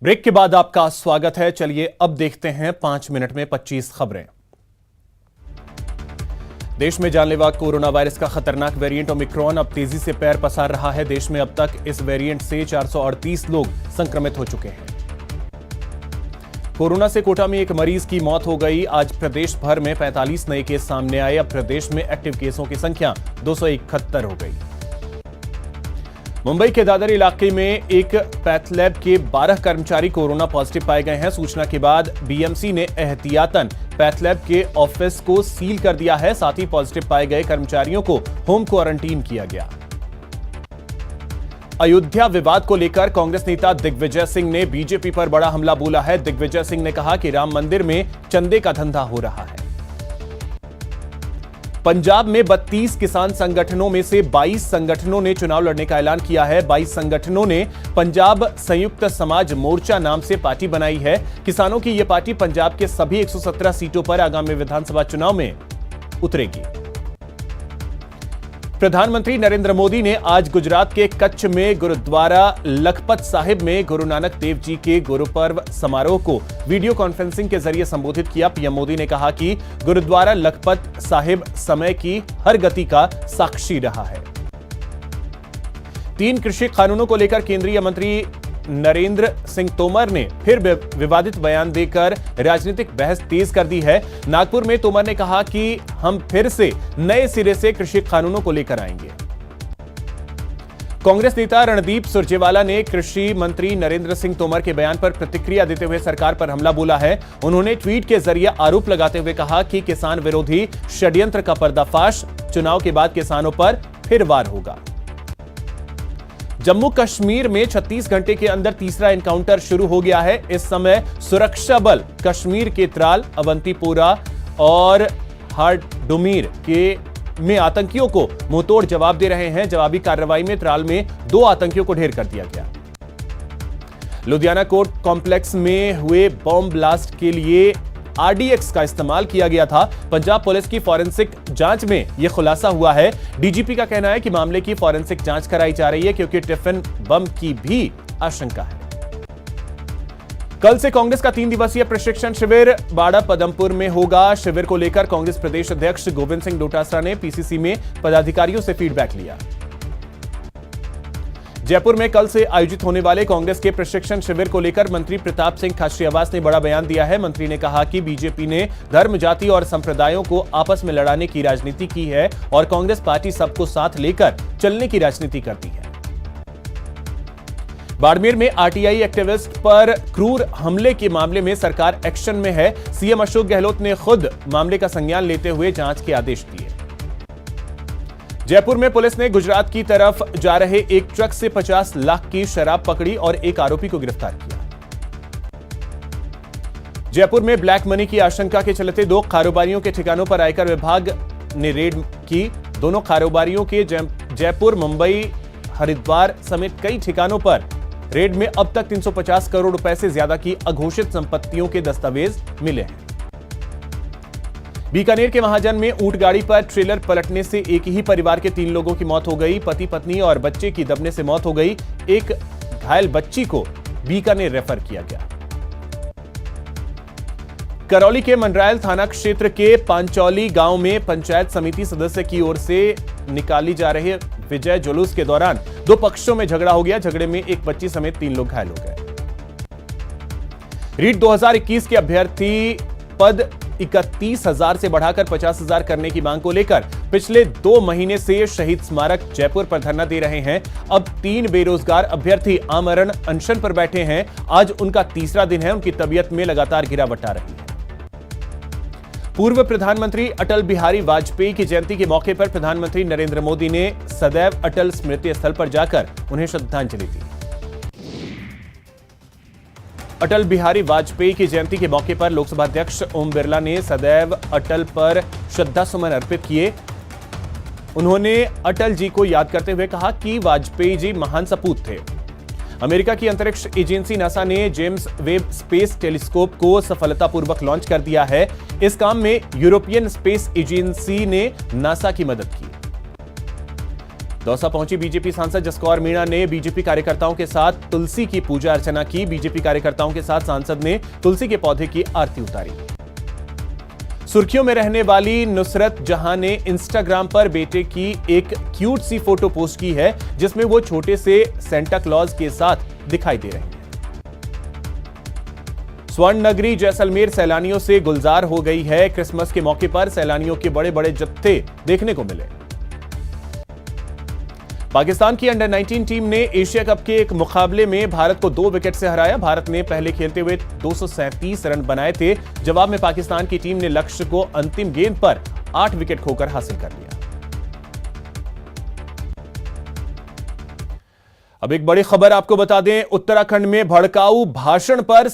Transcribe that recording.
Break के बाद आपका स्वागत है। चलिए अब देखते हैं 5 मिनट में 25 खबरें। देश में जानलेवा कोरोना वायरस का खतरनाक वेरिएंट ओमिक्रॉन अब तेजी से पैर पसार रहा है। देश में अब तक इस वेरिएंट से 438 लोग संक्रमित हो चुके हैं। कोरोना से कोटा में एक मरीज की मौत हो गई। आज प्रदेश भर में 45 नए केस सामने आए। अब प्रदेश में एक्टिव केसों की संख्या 271 हो गई। मुंबई के दादर इलाके में एक पैथ लैब के 12 कर्मचारी कोरोना पॉजिटिव पाए गए हैं। सूचना के बाद बीएमसी ने एहतियातन पैथ लैब के ऑफिस को सील कर दिया है। साथ ही पॉजिटिव पाए गए कर्मचारियों को होम क्वारंटीन किया गया। अयोध्या विवाद को लेकर कांग्रेस नेता दिग्विजय सिंह ने बीजेपी पर बड़ा हमला बोला है। दिग्विजय सिंह ने कहा कि राम मंदिर में चंदे का धंधा हो रहा है। पंजाब में 32 किसान संगठनों में से 22 संगठनों ने चुनाव लड़ने का ऐलान किया है। 22 संगठनों ने पंजाब संयुक्त समाज मोर्चा नाम से पार्टी बनाई है। किसानों की यह पार्टी पंजाब के सभी 117 सीटों पर आगामी विधानसभा चुनाव में उतरेगी। प्रधानमंत्री नरेंद्र मोदी ने आज गुजरात के कच्छ में गुरुद्वारा लखपत साहिब में गुरु नानक देव जी के गुरुपर्व समारोह को वीडियो कॉन्फ्रेंसिंग के जरिए संबोधित किया। पीएम मोदी ने कहा कि गुरुद्वारा लखपत साहिब समय की हर गति का साक्षी रहा है। 3 कृषि कानूनों को लेकर केंद्रीय मंत्री नरेंद्र सिंह तोमर ने फिर विवादित बयान देकर राजनीतिक बहस तेज कर दी है। नागपुर में तोमर ने कहा कि हम फिर से नए सिरे से कृषि कानूनों को लेकर आएंगे। कांग्रेस नेता रणदीप सुरजेवाला ने कृषि मंत्री नरेंद्र सिंह तोमर के बयान पर प्रतिक्रिया देते हुए सरकार पर हमला बोला है। उन्होंने ट्वीट के जरिए आरोप लगाते हुए कहा कि किसान विरोधी षड्यंत्र का पर्दाफाश, चुनाव के बाद किसानों पर फिर वार होगा। जम्मू कश्मीर में 36 घंटे के अंदर तीसरा एनकाउंटर शुरू हो गया है। इस समय सुरक्षा बल कश्मीर के त्राल, अवंतीपोरा और हारडोमीर में आतंकियों को मुंहतोड़ जवाब दे रहे हैं। जवाबी कार्रवाई में त्राल में 2 आतंकियों को ढेर कर दिया गया। लुधियाना कोर्ट कॉम्प्लेक्स में हुए बॉम्ब ब्लास्ट के लिए आरडीएक्स का इस्तेमाल किया गया था। पंजाब पुलिस की फॉरेंसिक जांच में यह खुलासा हुआ है। डीजीपी का कहना है कि मामले की फॉरेंसिक जांच कराई जा रही है क्योंकि टिफिन बम की भी आशंका है। कल से कांग्रेस का 3 दिवसीय प्रशिक्षण शिविर बाड़ा पदमपुर में होगा। शिविर को लेकर कांग्रेस प्रदेश अध्यक्ष गोविंद सिंह डोटासरा ने पीसीसी में पदाधिकारियों से फीडबैक लिया। जयपुर में कल से आयोजित होने वाले कांग्रेस के प्रशिक्षण शिविर को लेकर मंत्री प्रताप सिंह खाचरियावास ने बड़ा बयान दिया है। मंत्री ने कहा कि बीजेपी ने धर्म, जाति और संप्रदायों को आपस में लड़ाने की राजनीति की है और कांग्रेस पार्टी सबको साथ लेकर चलने की राजनीति करती है। बाड़मेर में आरटीआई एक्टिविस्ट पर क्रूर हमले के मामले में सरकार एक्शन में है। सीएम अशोक गहलोत ने खुद मामले का संज्ञान लेते हुए जांच के आदेश दिए। जयपुर में पुलिस ने गुजरात की तरफ जा रहे एक ट्रक से 50 लाख की शराब पकड़ी और एक आरोपी को गिरफ्तार किया। जयपुर में ब्लैक मनी की आशंका के चलते 2 कारोबारियों के ठिकानों पर आयकर विभाग ने रेड की। दोनों कारोबारियों के जयपुर, मुंबई, हरिद्वार समेत कई ठिकानों पर रेड में अब तक 350 करोड़ रुपए से ज्यादा की अघोषित संपत्तियों के दस्तावेज मिले हैं। बीकानेर के महाजन में ऊंट गाड़ी पर ट्रेलर पलटने से एक ही परिवार के 3 लोगों की मौत हो गई। पति, पत्नी और बच्चे की दबने से मौत हो गई। एक घायल बच्ची को बीकानेर रेफर किया गया। करौली के मंडरायल थाना क्षेत्र के पांचौली गांव में पंचायत समिति सदस्य की ओर से निकाली जा रहे विजय जुलूस के दौरान 2 पक्षों में झगड़ा हो गया। झगड़े में एक बच्ची समेत 3 लोग घायल हो गए। रीट 2021 के अभ्यर्थी पद 31,000 से बढ़ाकर 50,000 करने की मांग को लेकर पिछले 2 महीने से शहीद स्मारक जयपुर पर धरना दे रहे हैं। अब 3 बेरोजगार अभ्यर्थी आमरण अनशन पर बैठे हैं। आज उनका तीसरा दिन है। उनकी तबीयत में लगातार गिरावट आ रही है। पूर्व प्रधानमंत्री अटल बिहारी वाजपेयी की जयंती के मौके पर प्रधानमंत्री नरेंद्र मोदी ने सदैव अटल स्मृति स्थल पर जाकर उन्हें श्रद्धांजलि दी। अटल बिहारी वाजपेयी की जयंती के मौके पर लोकसभा अध्यक्ष ओम बिरला ने सदैव अटल पर श्रद्धा सुमन अर्पित किए। उन्होंने अटल जी को याद करते हुए कहा कि वाजपेयी जी महान सपूत थे। अमेरिका की अंतरिक्ष एजेंसी नासा ने जेम्स वेब स्पेस टेलीस्कोप को सफलतापूर्वक लॉन्च कर दिया है। इस काम में यूरोपियन स्पेस एजेंसी ने नासा की मदद की। दौसा पहुंची बीजेपी सांसद जसकौर मीणा ने बीजेपी कार्यकर्ताओं के साथ तुलसी की पूजा अर्चना की। बीजेपी कार्यकर्ताओं के साथ सांसद ने तुलसी के पौधे की आरती उतारी। सुर्खियों में रहने वाली नुसरत जहां ने इंस्टाग्राम पर बेटे की एक क्यूट सी फोटो पोस्ट की है, जिसमें वो छोटे से सेंटा क्लॉज के साथ दिखाई दे रहे हैं। स्वर्ण नगरी जैसलमेर सैलानियों से गुलजार हो गई है। क्रिसमस के मौके पर सैलानियों के बड़े बड़े जत्थे देखने को मिले। पाकिस्तान की अंडर 19 टीम ने एशिया कप के एक मुकाबले में भारत को 2 विकेट से हराया। भारत ने पहले खेलते हुए 237 रन बनाए थे। जवाब में पाकिस्तान की टीम ने लक्ष्य को अंतिम गेंद पर 8 विकेट खोकर हासिल कर लिया। अब एक बड़ी खबर आपको बता दें, उत्तराखंड में भड़काऊ भाषण पर